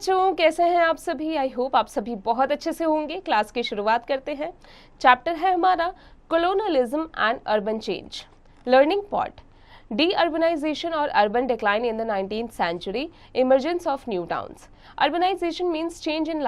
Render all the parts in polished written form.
बच्चों, कैसे हैं आप सभी? आई होप आप सभी बहुत अच्छे से होंगे। क्लास की शुरुआत करते हैं। चैप्टर है हमारा colonialism and urban change. Learning part, de-urbanization or urban decline in the 19th century, emergence of new towns. Urbanization means change in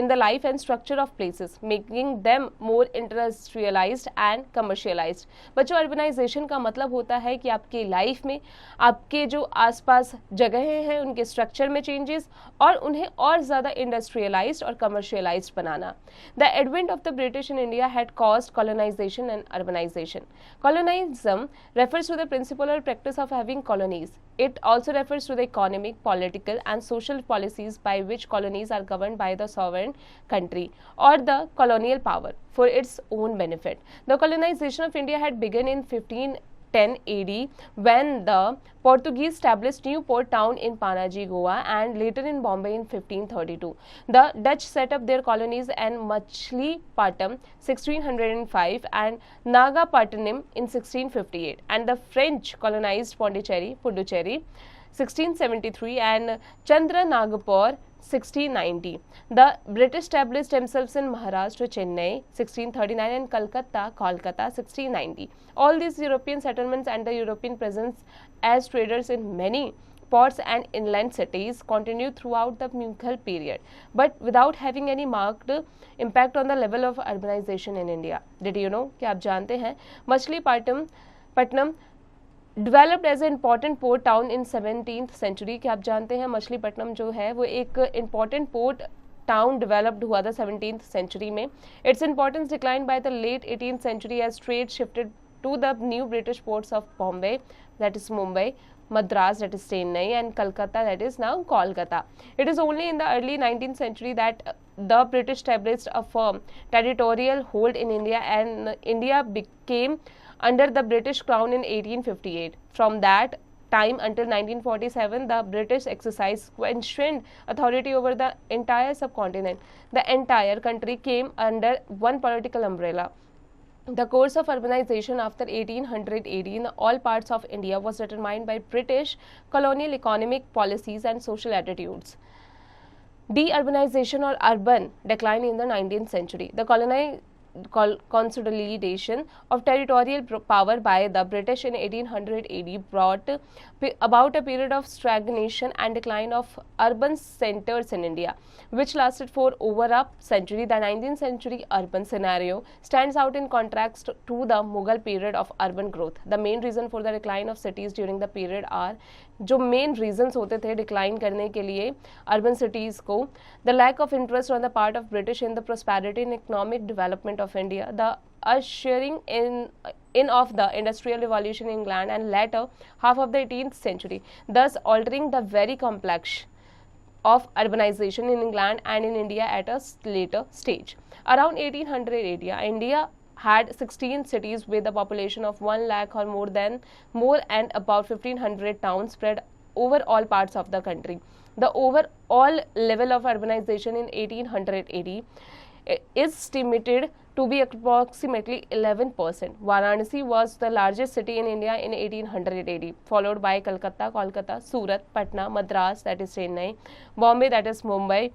the life and structure of places, making them more industrialized and commercialized. बच्चों, urbanisation का मतलब होता है कि आपकी life में आपके जो आसपास जगहें हैं उनके स्ट्रक्चर में चेंजेस और उन्हें और ज़्यादा इंडस्ट्रियलाइज्ड और commercialised banana. The advent of the British in India had caused colonization and urbanization. Colonialism refers to the principle or practice of having colonies. It also refers to the economic, political and social policies by which colonies are governed by the sovereign country or the colonial power for its own benefit. The colonization of India had begun in 1510 AD when the Portuguese established new port town in Panaji, Goa and later in Bombay in 1532. The Dutch set up their colonies in Machlipatam 1605 and Nagapattinam in 1658, and the French colonized Pondicherry, Puducherry 1673 and Chandranagpur 1690. The British established themselves in Maharashtra, Chennai 1639 and Kolkata 1690. All these European settlements and the European presence as traders in many ports and inland cities continued throughout the Mughal period, but without having any marked impact on the level of urbanization in India. Did you know? क्या आप जानते हैं Machilipatnam developed as a important port town in 17th century. कि आप जानते हैं मछलीपट्टनम जो है वो एक इंपॉर्टेंट पोर्ट टाउन डेवलप्ड हुआ था 17th सेंचुरी में. Its importance decline by the late 18th century as trade shifted to the new British ports of Bombay, that is Mumbai, Madras, that is Chennai, and Calcutta, that is now Kolkata. It is only in the early 19th century that the British established a firm territorial hold in India, and India became under the British Crown in 1858. From that time until 1947, the British exercised questioned authority over the entire subcontinent. The entire country came under one political umbrella. The course of urbanization after 1800 AD in all parts of India was determined by British colonial economic policies and social attitudes. De-urbanization or urban decline in the 19th century. The consolidation of territorial power by the British in 1800 AD brought about a period of stagnation and decline of urban centers in India, which lasted for over a century. The 19th century urban scenario stands out in contrast to the Mughal period of urban growth. The main reason for the decline of cities during the period are, जो main reasons होते थे decline करने के लिए urban cities को, the lack of interest on the part of British in the prosperity and economic development of India, the ushering in of the industrial revolution in England and latter half of the 18th century, thus altering the very complex of urbanization in England and in India at a later stage. Around 1800 India had 16 cities with a population of 1 lakh or more and about 1500 towns spread over all parts of the country. The overall level of urbanization in 1800 AD is estimated to be approximately 11%. Varanasi was the largest city in India in 1800 AD, followed by Kolkata, Surat, Patna, Madras, that is Chennai, Bombay, that is Mumbai,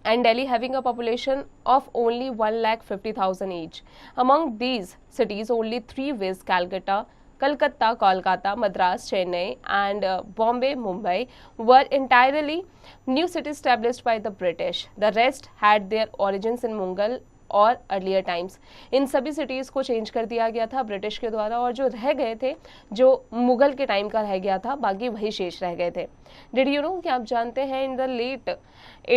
and Delhi, having a population of only 1,50,000 each. Among these cities, only 3 ways, Calcutta, Kolkata, Madras, Chennai, and Bombay, Mumbai, were entirely new cities established by the British. The rest had their origins in Mughal और earlier times. इन सभी cities को change कर दिया गया था British के द्वारा, और जो रह गए थे, जो मुगल के टाइम का रह गया था, बाकी वही शेष रह गए थे. Did you know? कि आप जानते हैं in the late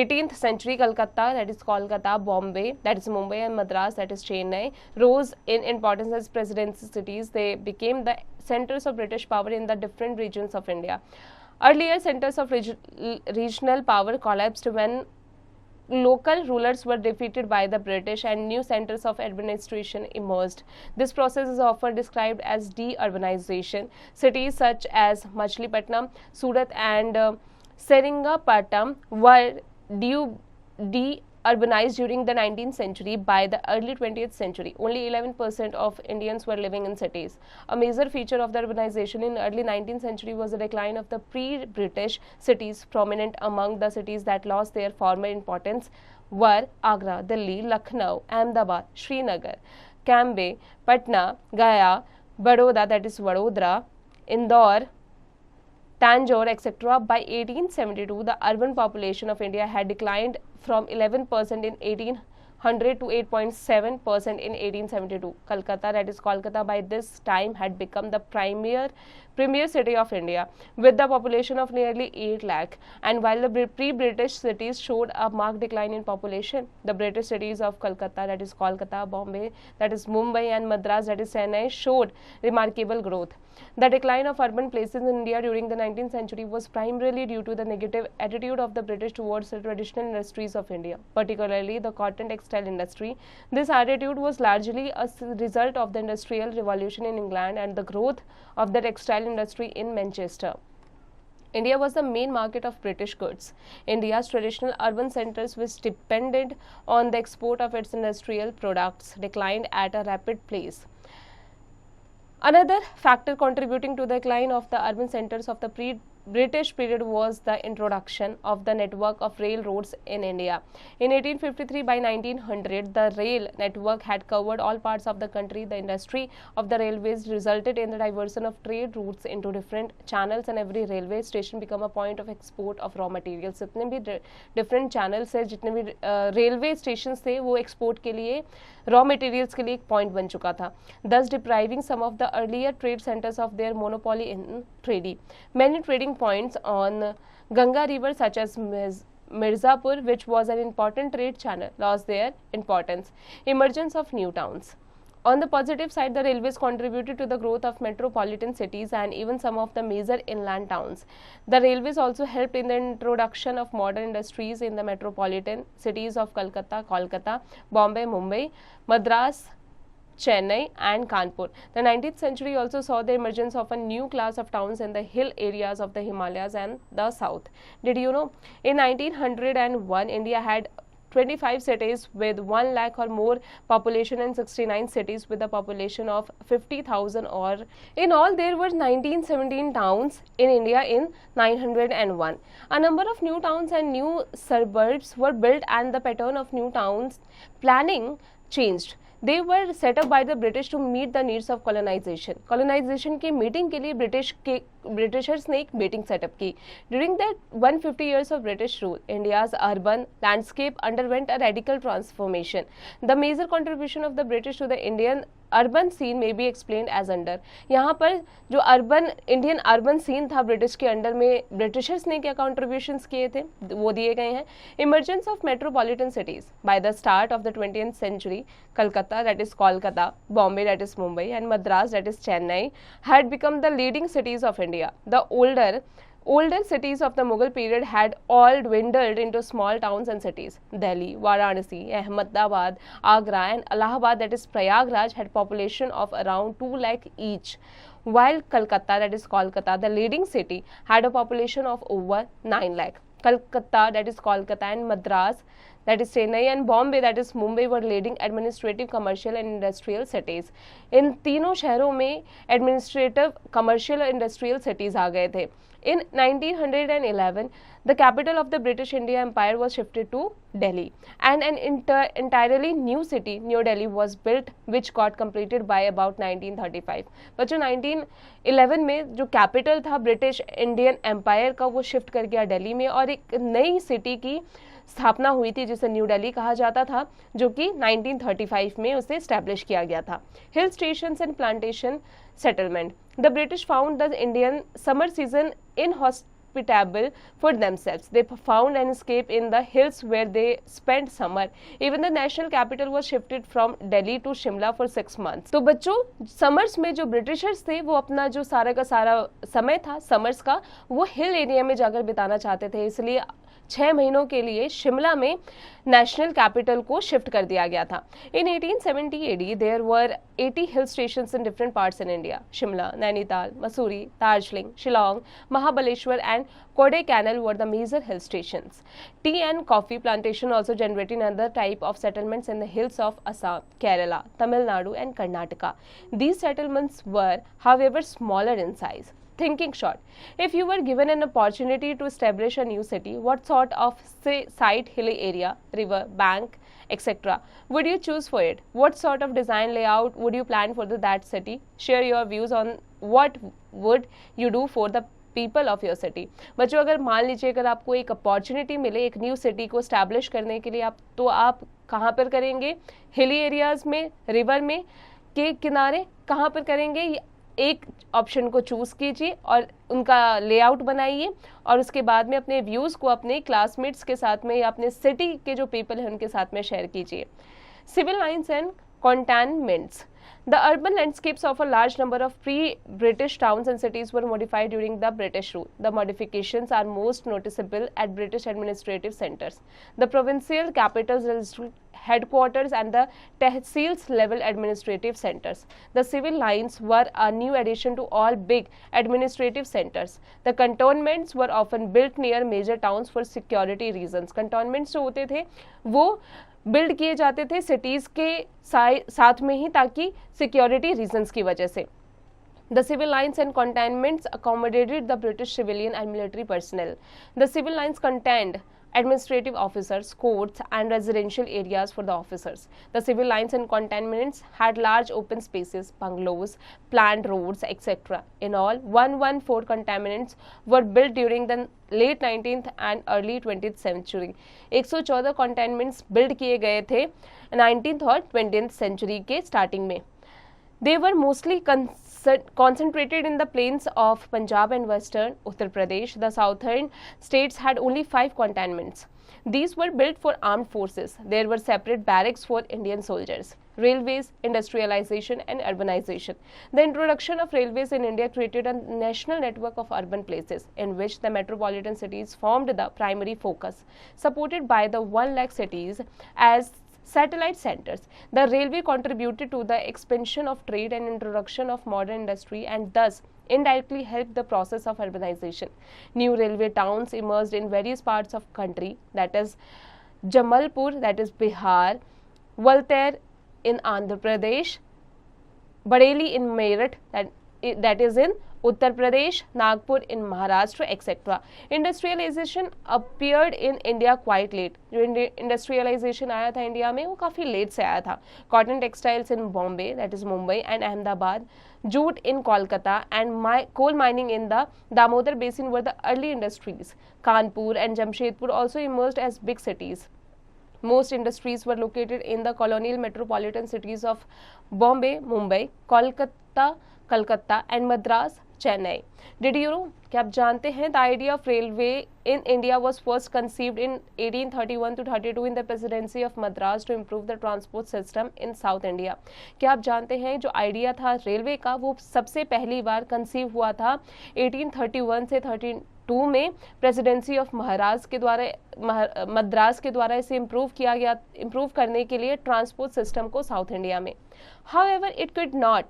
18th century Calcutta, that is Kolkata, Bombay, that is Mumbai, and madras, that is Chennai, rose in importance as presidency cities. They became the centers of British power in the different regions of India. Earlier centers of regional power collapsed when local rulers were defeated by the British and new centers of administration emerged. This process is often described as de-urbanization. Cities such as Machlipatam, Surat and Seringapatam were de urbanized during the 19th century. By the early 20th century, only 11% of Indians were living in cities. A major feature of the urbanization in early 19th century was the decline of the pre-British cities. Prominent among the cities that lost their former importance were Agra, Delhi, Lucknow, Ahmedabad, Srinagar, Cambay, Patna, Gaya, Baroda, that is Vadodara, Indore, Tanjore, etc. By 1872, the urban population of India had declined from 11% in 1800 to 8.7% in 1872. Calcutta, that is Kolkata, by this time had become the premier city of India with the population of nearly 8 lakh. And while the pre-British cities showed a marked decline in population, the British cities of Calcutta, that is Kolkata, Bombay, that is Mumbai, and Madras, that is Chennai, showed remarkable growth. The decline of urban places in India during the 19th century was primarily due to the negative attitude of the British towards the traditional industries of India, particularly the cotton textile industry. This attitude was largely a result of the Industrial Revolution in England and the growth of the textile industry in Manchester. India was the main market of British goods. India's traditional urban centers, which depended on the export of its industrial products, declined at a rapid pace. Another factor contributing to the decline of the urban centers of the pre-British period was the introduction of the network of railroads in India. In 1853, by 1900, the rail network had covered all parts of the country. The industry of the railways resulted in the diversion of trade routes into different channels, and every railway station became a point of export of raw materials. जितने भी different channels है, जितने भी railway stations थे, वो export के लिए raw materials के लिए एक point बन चुका था, thus depriving some of the earlier trade centers of their monopoly in trading. Many trading points on Ganga river, such as Mirzapur, which was an important trade channel, lost their importance. Emergence of new towns. On the positive side, the railways contributed to the growth of metropolitan cities and even some of the major inland towns. The railways also helped in the introduction of modern industries in the metropolitan cities of Kolkata, Bombay, Mumbai, Madras, Chennai, and Kanpur. The 19th century also saw the emergence of a new class of towns in the hill areas of the Himalayas and the south. Did you know? In 1901, India had 25 cities with 1 lakh or more population and 69 cities with a population of 50,000 or in all there were 1917 towns in India in 901. A number of new towns and new suburbs were built and the pattern of new towns planning changed. They were set up by the British to meet the needs of colonization. Colonization की meeting के लिए Britishers ने एक meeting setup की. During the 150 years of British rule, India's urban landscape underwent a radical transformation. The major contribution of the British to the Indian urban scene may be explained as under. यहाँ पर जो Indian urban scene था British के under में Britishers ने क्या contributions किए थे वो दिए गए हैं. Emergence of metropolitan cities by the start of the 20th century, Calcutta, that is Kolkata, Bombay, that is Mumbai, and Madras, that is Chennai, had become the leading cities of India. The older cities of the Mughal period had all dwindled into small towns and cities. Delhi, Varanasi, Ahmedabad, Agra, and Allahabad, that is Prayagraj, had population of around 2 lakh each, while Calcutta, that is Kolkata, the leading city, had a population of over 9 lakh. Calcutta, that is Kolkata, and Madras, that is Chennai, and Bombay, that is Mumbai, were leading administrative, commercial and industrial cities. इन तीनों शहरों में administrative, commercial and industrial cities आ गए थे. In 1911, the capital of the British India Empire was shifted to Delhi, and an entirely new city, New Delhi, was built, which got completed by about 1935. बच्चों 1911 में जो capital था British Indian empire का वो shift कर गया दिल्ली में और एक नई सिटी की स्थापना हुई थी जिसे न्यू दिल्ली कहा जाता था, जो कि 1935 में उसे एस्टैब्लिश किया गया था. Hill stations and plantation settlement. The British found the Indian summer season inhospitable for themselves. They found an escape in the hills where they spent summer. Even the national capital was shifted from Delhi to Shimla for 6 months. तो बच्चों summers में जो Britishers थे वो अपना जो सारा का सारा समय था समर्स का वो हिल एरिया में जाकर बिताना चाहते थे, इसलिए 6 महीनों के लिए शिमला में नेशनल कैपिटल को शिफ्ट कर दिया गया था। In 1870 AD there were 80 hill stations in different parts in India. Shimla, Nainital, Mussoorie, Darjeeling, Shillong, Mahabaleshwar and Kodaikanal were the major hill stations. Tea and coffee plantation also generated another type of settlements in the hills of Assam, Kerala, Tamil Nadu and Karnataka. These settlements were, however, smaller in size. Thinking short, if you were given an opportunity to establish a new city, what sort of site, hilly area, river, bank, etc. would you choose for it? What sort of design layout would you plan for that city? Share your views on what would you do for the people of your city. बच्चों, अगर मान लीजिए अगर आपको एक opportunity मिले एक new city को स्टैब्लिश करने के लिए, आप कहाँ पर करेंगे? हिली एरियाज में, रिवर में, के किनारे, कहाँ पर करेंगे? एक ऑप्शन को चूज कीजिए और उनका लेआउट बनाइए और उसके बाद में अपने व्यूज को अपने क्लासमेट्स के साथ में या अपने सिटी के जो पीपल हैं उनके साथ में शेयर कीजिए। Civil lines and cantonments. The urban landscapes of a large number of pre-British towns and cities were modified during the British rule. The modifications are most noticeable at British administrative centres, the provincial capitals, headquarters and the tehsils level administrative centres. The civil lines were a new addition to all big administrative centres. The cantonments were often built near major towns for security reasons. Cantonments जो होते थे वो build किए जाते थे cities के साथ में ही ताकि सिक्योरिटी रीजंस की वजह से। The civil lines and cantonments accommodated the British civilian and military personnel. The civil lines contained administrative officers, courts and residential areas for the officers. The civil lines and cantonments had large open spaces, bungalows, planned roads, etc. In all, 114 cantonments were built during the late 19th and early 20th century. 114 cantonments built किए गए थे 19th और 20th century के starting में. They were mostly concentrated in the plains of Punjab and western Uttar Pradesh. The southern states had only 5 cantonments. These were built for armed forces. There were separate barracks for Indian soldiers. Railways, industrialization and urbanization. The introduction of railways in India created a national network of urban places in which the metropolitan cities formed the primary focus, supported by the 1 lakh cities as satellite centers. The railway contributed to the expansion of trade and introduction of modern industry and thus indirectly helped the process of urbanization. New railway towns emerged in various parts of country, that is Jamalpur, that is Bihar, Valtair in Andhra Pradesh, Bareilly in Meerut, that is in Uttar Pradesh, Nagpur in Maharashtra, etc. Industrialization appeared in India quite late. जो industrialization आया था India में वो काफ़ी late से आया था. Cotton textiles in Bombay, that is Mumbai and Ahmedabad, jute in Kolkata and coal mining in the Damodar Basin were the early industries. Kanpur and Jamshedpur also emerged as big cities. Most industries were located in the colonial metropolitan cities of Bombay, Mumbai, Kolkata, Calcutta and Madras, Chennai. Did you know? क्या आप जानते हैं? The idea of railway in India was first conceived in 1831 to 32 in the presidency of Madras to improve the transport system in South India. क्या आप जानते हैं जो idea था रेलवे का वो सबसे पहली बार कंसीव हुआ था 1831 से 32 में प्रेसिडेंसी ऑफ मद्रास के द्वारा इसे इम्प्रूव करने के लिए ट्रांसपोर्ट सिस्टम को साउथ इंडिया में. However, it could not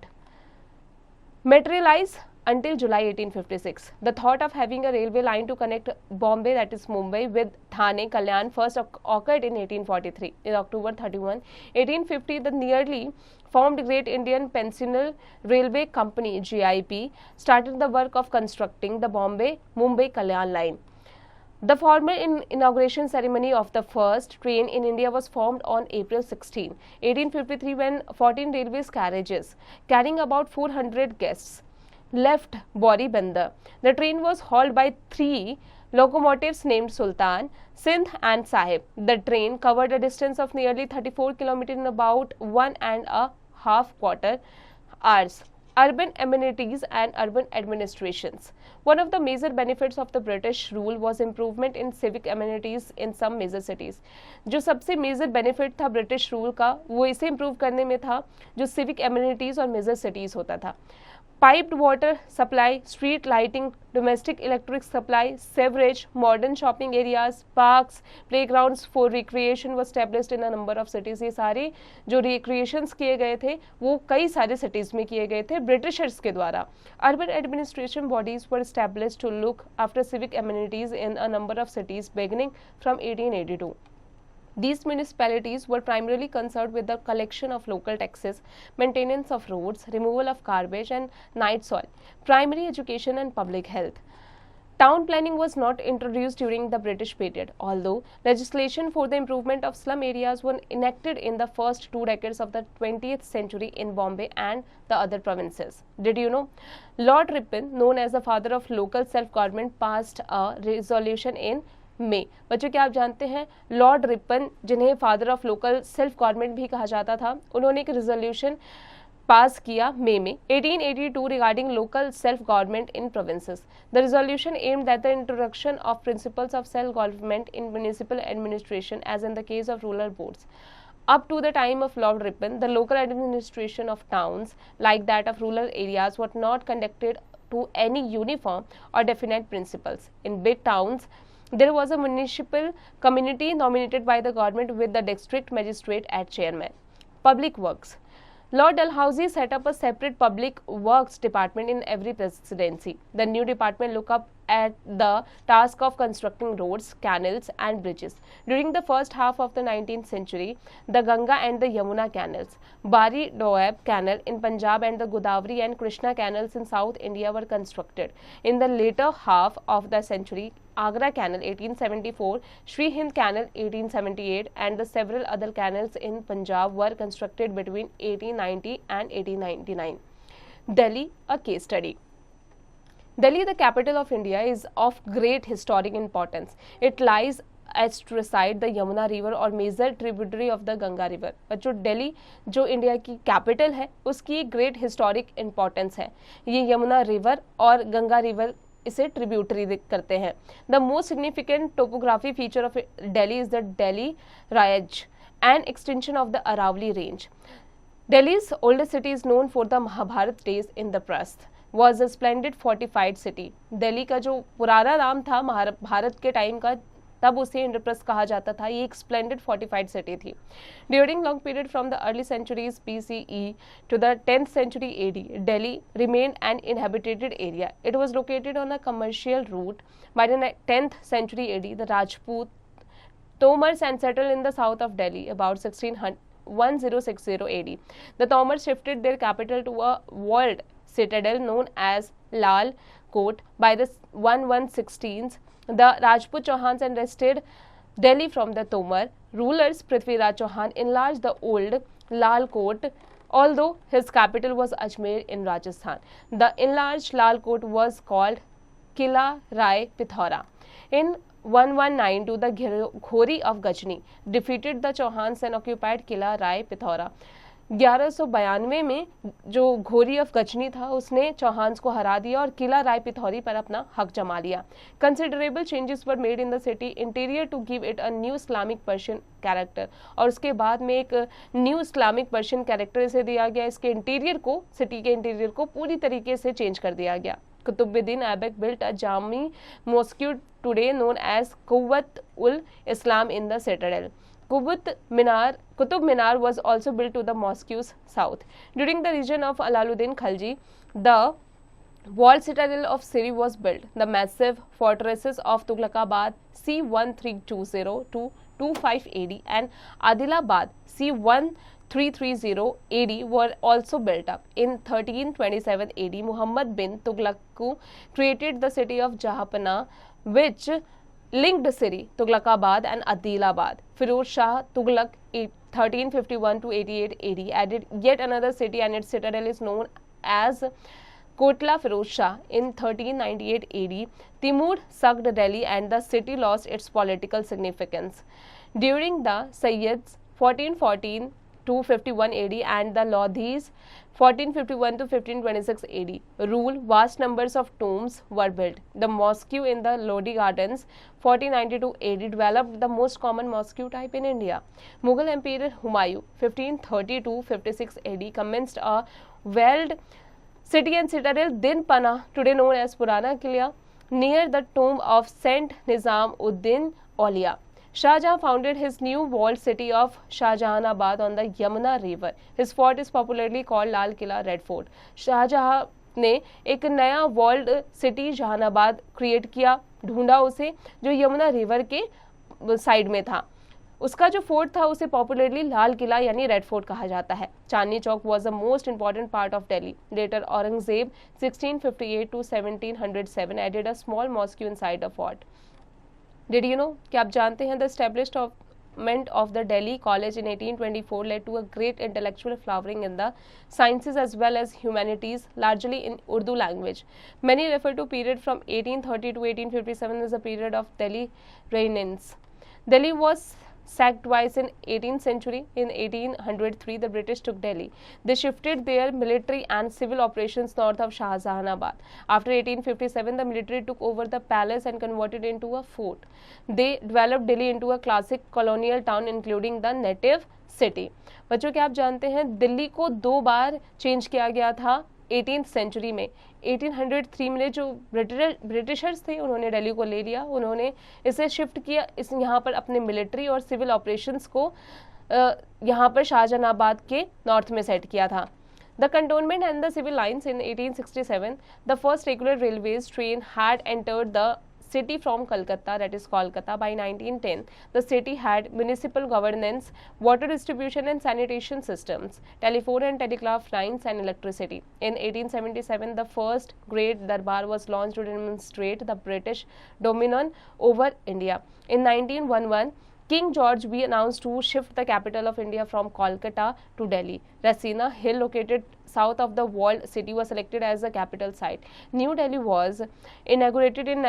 materialize until July 1856. The thought of having a railway line to connect Bombay, that is Mumbai, with Thane, Kalyan first occurred in 1843. In October 31, 1850, the nearly formed Great Indian Peninsular Railway Company (GIP) started the work of constructing the Bombay-Mumbai Kalyan line. The formal inauguration ceremony of the first train in India was performed on April 16, 1853 when 14 railways carriages carrying about 400 guests left Bori Bandar. The train was hauled by 3 locomotives named Sultan, Sindh and Sahib. The train covered a distance of nearly 34 km in about 1.5 hours. Urban amenities and urban administrations. One of the major benefits of the British rule was improvement in civic amenities in some major cities. जो सबसे major benefit था British rule का वो इसे improve करने में था जो सिविक एमिनिटीज और मेजर सिटीज होता था. Piped water supply, street lighting, domestic electric supply, sewerage, modern shopping areas, parks, playgrounds for recreation were established in a number of cities. ये सारे जो recreations किए गए थे वो कई सारे cities में किए गए थे ब्रिटिशर्स के द्वारा. Urban administration bodies were established to look after civic amenities in a number of cities beginning from 1882. These municipalities were primarily concerned with the collection of local taxes, maintenance of roads, removal of garbage and night soil, primary education and public health. Town planning was not introduced during the British period, although legislation for the improvement of slum areas were enacted in the first 2 decades of the 20th century in Bombay and the other provinces. Did you know? Lord Ripon, known as the father of local self-government, passed a resolution in में. बच्चों क्या आप जानते हैं Lord Ripon जिन्हें father of local self government भी कहा जाता था उन्होंने एक रेजोल्यूशन पास किया मई में 1882 regarding local self government in provinces. The resolution aimed at the introduction of principles of self government in municipal administration as in the case of rural boards. Up to the time of Lord Ripon, the local administration of towns, like that of rural areas, were not conducted to any uniform or definite principles. In big towns, there was a municipal committee nominated by the government with the district magistrate as chairman. Public works. Lord Dalhousie set up a separate public works department in every presidency. The new department looked up at the task of constructing roads, canals and bridges. During the first half of the 19th century, the Ganga and the Yamuna canals, Bari Doab canal in Punjab and the Godavari and Krishna canals in South India were constructed. In the later half of the century, Agra Canal 1874, Sri Hind Canal 1878 and the several other canals in Punjab were constructed between 1890 and 1899. Delhi, a case study. Delhi, the capital of India, is of great historic importance. It lies beside the Yamuna river और major tributary of the Ganga river. बच्चों दिल्ली जो India की capital है उसकी great historic importance है. ये Yamuna river और Ganga river इसे ट्रिब्यूटरी करते हैं. The most significant topography feature of Delhi is the Delhi ridge and extension of the Aravalli range. Delhi's oldest city is known for the Mahabharat days in the Prasth. Was a splendid fortified city. Delhi का जो पुराना नाम था महाभारत के time का तब उसे इंद्रप्रस्थ कहा जाता था. ये एक स्प्लेंडेड फोर्टिफाइड सिटी थी. During long period from the early centuries BCE to the 10th century AD, Delhi remained an inhabited area. It was located on a commercial route. By the 10th century AD, the Rajput Tomars and settled in the south of Delhi about 1060 AD. The Tomars shifted their capital to a walled citadel known as Lal Kot by the 1116s. The Rajput Chauhans wrested Delhi from the Tomar rulers. Prithviraj Chauhan enlarged the old Lal Kot, although his capital was Ajmer in Rajasthan. The enlarged Lal Kot was called Kila Rai Pithora. In 1192, the Ghori of Gajni defeated the Chauhans and occupied Kila Rai Pithora. 1192 में जो घोरी of Ghazni था उसने चौहान्स को हरा दिया और किला राय पिथौरी पर अपना हक जमा लिया. Considerable changes were made in the city interior to give it a new Islamic Persian character. और उसके बाद में एक न्यू इस्लामिक पर्शियन कैरेक्टर इसे दिया गया. इसके इंटीरियर को, सिटी के इंटीरियर को पूरी तरीके से चेंज कर दिया गया. Qutbuddin Aibak built a Jami mosque today known as Quwwat ul Islam in the citadel. Qutub Minar was also built to the mosque's south. During the region of Alaluddin Khalji, the walled citadel of Siri was built. The massive fortresses of Tughlaqabad C1320 to 25 AD and Adilabad C1330 AD were also built up. In 1327 AD, Muhammad bin Tughlaq created the city of Jahanpana, which linked Siri, Tughlaqabad and Adilabad. Firoz Shah Tughlaq 1351 to 88 AD added yet another city and its citadel is known as Kotla Firoz Shah. In 1398 AD, Timur sacked Delhi and the city lost its political significance. During the Sayyids 1414 251 AD and the Lodhis 1451 to 1526 AD rule. Vast numbers of tombs were built. The mosque in the Lodi Gardens 1492 AD developed the most common mosque type in India. Mughal Emperor Humayun 1530 to 56 AD commenced a walled city and citadel Din Pana, today known as Purana Kilia, near the tomb of Saint Nizam-ud-Din Aulia. Shahjahan founded his new walled city of Shahjahanabad on the Yamuna river. His fort is popularly called Lal Killa, Red Fort. Shahjahan ने एक नया walled city Jehanabad create किया, ढूंढा उसे, जो Yamuna river के side में था. उसका जो फोर्ट था उसे पॉपुलरली लाल किला यानी रेड फोर्ट कहा जाता है. Chandni Chowk was the most important part of Delhi. Later Aurangzeb 1658 to 1707 added a small mosque inside the fort. Did you know? क्या आप जानते हैं? The establishment of the Delhi College in 1824 led to a great intellectual flowering in the sciences as well as humanities, largely in Urdu language. Many refer to period from 1830 to 1857 as a period of Delhi renaissance. Delhi was sacked twice in 18th century. In 1803 the British took Delhi. They shifted their military and civil operations north of Shahjahanabad. After 1857 the military took over the palace and converted it into a fort. They developed Delhi into a classic colonial town including the native city. बच्चों क्या आप जानते हैं दिल्ली को 2 बार change किया गया था 18th century में. 1803 में जो ब्रिटिशर्स थे उन्होंने दिल्ली को ले लिया, उन्होंने इसे शिफ्ट किया, इस यहाँ पर अपने मिलिट्री और सिविल ऑपरेशंस को यहाँ पर शाहजहानाबाद के नॉर्थ में सेट किया था. The cantonment and the civil lines in 1867, the first regular railways train had entered the city from Calcutta, that is Kolkata. By 1910, the city had municipal governance, water distribution and sanitation systems, telephone and telegraph lines and electricity. In 1877, the first Great Darbar was launched to demonstrate the British dominion over India. In 1911, King George V announced to shift the capital of India from Kolkata to Delhi. Rasina Hill, located south of the walled city, was selected as the capital site. New Delhi was inaugurated in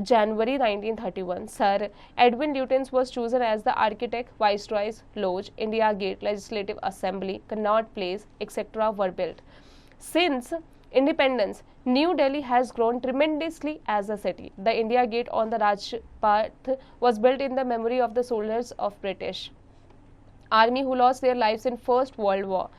January 1931. Sir Edwin Lutyens was chosen as the architect. Viceroy's Lodge, India Gate, Legislative Assembly, Connaught Place, etc. were built. Since independence, New Delhi has grown tremendously as a city. The India Gate on the Rajpath was built in the memory of the soldiers of British Army who lost their lives in First World War.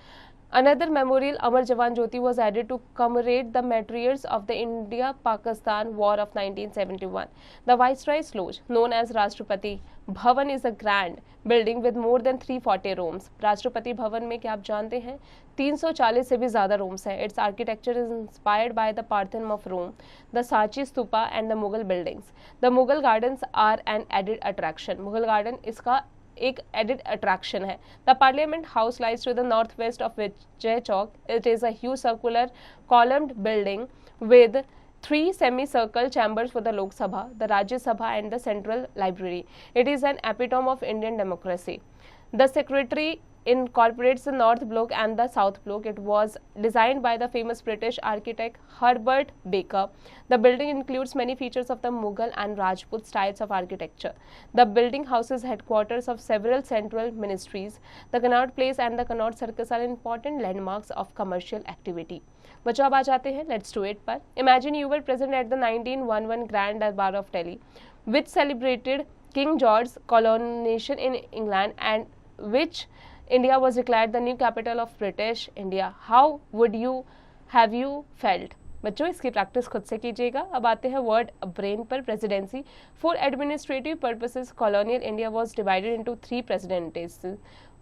Another memorial, Amar Jawan Jyoti, was added to commemorate the martyrs of the India-Pakistan War of 1971. The Viceroy's Lodge, known as Rashtrapati Bhavan, is a grand building with more than 340 rooms. Rashtrapati Bhavan में क्या आप जानते हैं 340 से भी ज़्यादा rooms हैं. Its architecture is inspired by the Parthenon of Rome, the Sachi Stupa and the Mughal buildings. The Mughal gardens are an added attraction. Mughal garden इसका एक एडिड अट्रैक्शन है. The parliament house lies to the north west of Vijay Chowk. It is a huge circular columned building with 3 semicircle chambers for the Lok Sabha, the Rajya Sabha and the Central Library. It is an epitome of Indian democracy. The Secretary incorporates the North Block and the South Block. It was designed by the famous British architect Herbert Baker. The building includes many features of the Mughal and Rajput styles of architecture. The building houses headquarters of several central ministries. The Connaught Place and the Connaught Circus are important landmarks of commercial activity. बच्चों अब आ जाते हैं let's do it पर. Imagine you were present at the 1911 grand durbar of Delhi which celebrated King George's coronation in England and which India was declared the new capital of British India. How would you have you felt? बच्चों इसकी practice खुद से कीजिएगा. अब आते हैं word brain पर. Presidency. For administrative purposes colonial India was divided into 3 presidencies,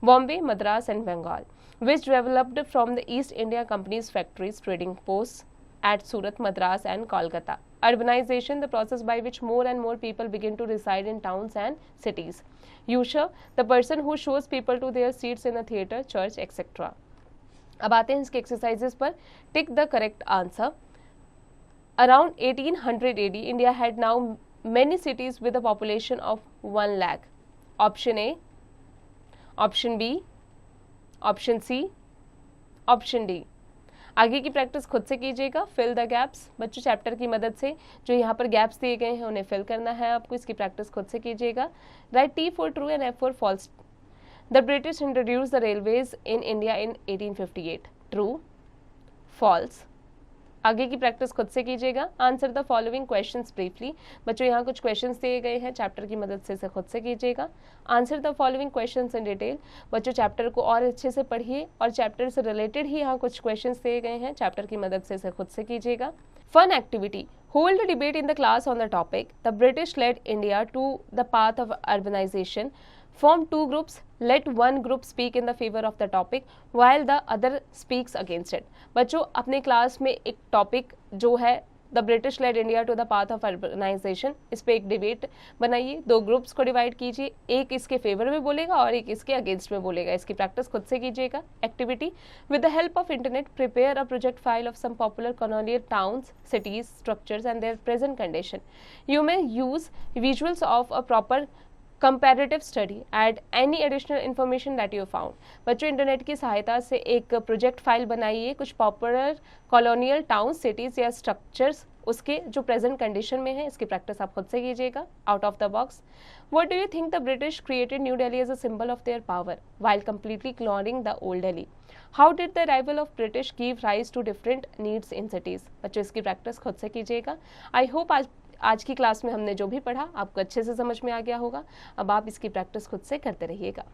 Bombay, Madras and Bengal, which developed from the East India Company's factories, trading posts at Surat, Madras and Kolkata. Urbanization, the process by which more and more people begin to reside in towns and cities. Usher, the person who shows people to their seats in a theatre, church, etc. अब आते हैं इसके exercises पर. Tick the correct answer. Around 1800 AD, India had now many cities with a population of 1 lakh. Option A, Option B, Option C, Option D. आगे की practice खुद से कीजिएगा. Fill the gaps. बच्चों चैप्टर की मदद से जो यहाँ पर गैप्स दिए गए हैं उन्हें फिल करना है आपको. इसकी प्रैक्टिस खुद से कीजिएगा. Write T for true and F for false. The British introduce the railways in India in 1858. True, false? आगे की प्रैक्टिस खुद से कीजिएगा. Answer the following questions briefly. बच्चों यहाँ कुछ क्वेश्चंस दिए गए हैं, चैप्टर की मदद से इसे खुद से कीजिएगा. Answer the following questions in detail. बच्चों चैप्टर को और अच्छे से पढ़िए और चैप्टर से रिलेटेड ही यहाँ कुछ क्वेश्चंस दिए गए हैं, चैप्टर की मदद से इसे खुद से कीजिएगा. Fun activity. Hold a debate in the class on the topic. The British led India to the path of urbanization. Form two groups. Let one group speak in the favor of the topic while the other speaks against it. बच्चों अपने class में एक topic जो है the British led India to the path of urbanisation, इस पे एक debate बनाइए. दो ग्रुप्स को डिवाइड कीजिए, एक इसके फेवर में बोलेगा और एक इसके अगेंस्ट में बोलेगा. इसकी प्रैक्टिस खुद से कीजिएगा. Activity. With the help of internet prepare a project file of some popular colonial towns, cities, structures and their present condition. You may use visuals of a proper comparative study. Add any additional information that you found. बच्चों internet की सहायता से एक project file बनाइए, कुछ popular colonial town, cities या structures उसके जो प्रेजेंट कंडीशन में है. इसकी प्रैक्टिस आप खुद से कीजिएगा. Out of the box. What do you think the British created New Delhi as a symbol of their power while completely ignoring the Old Delhi? How did the arrival of British give rise to different needs in cities? बच्चों इसकी practice खुद से कीजिएगा. I hope आज की class में हमने जो भी पढ़ा आपको अच्छे से समझ में आ गया होगा. अब आप इसकी प्रैक्टिस खुद से करते रहिएगा.